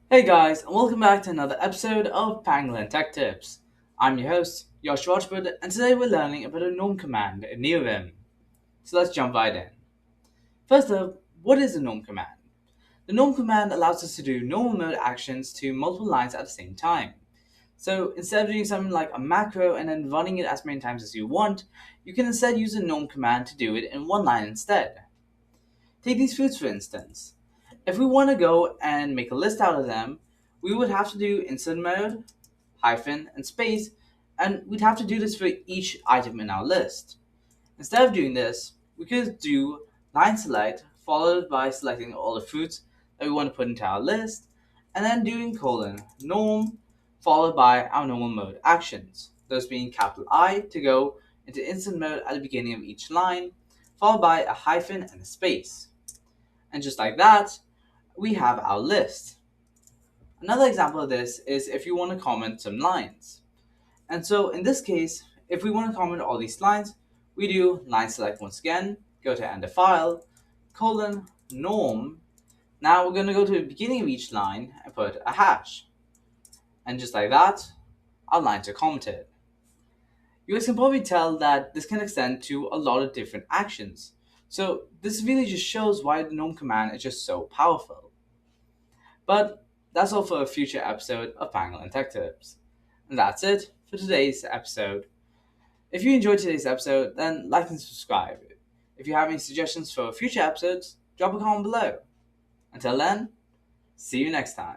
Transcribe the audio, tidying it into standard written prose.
Hey guys, and welcome back to another episode of Pangolin Tech Tips. I'm your host, Josh Rajput, and today we're learning about a gnome command in Neovim. So let's jump right in. First up, what is a gnome command? The gnome command allows us to do normal mode actions to multiple lines at the same time. So instead of doing something like a macro and then running it as many times as you want, you can instead use a gnome command to do it in one line instead. Take these foods for instance. If we want to go and make a list out of them, we would have to do insert mode, hyphen, and space, and we'd have to do this for each item in our list. Instead of doing this, we could do line select followed by selecting all the foods that we want to put into our list, and then doing colon norm followed by our normal mode actions, those being capital I to go into instant mode at the beginning of each line, followed by a hyphen and a space. And just like that, we have our list. Another example of this is if you want to comment some lines. And so in this case, if we want to comment all these lines, we do line select once again, go to end of file, colon, norm. Now we're going to go to the beginning of each line and put a hash. And just like that, our lines are commented. You guys can probably tell that this can extend to a lot of different actions. So this really just shows why the gnome command is just so powerful. But that's all for a future episode of Pangolin Tech Tips. And that's it for today's episode. If you enjoyed today's episode, then like and subscribe. If you have any suggestions for future episodes, drop a comment below. Until then, see you next time.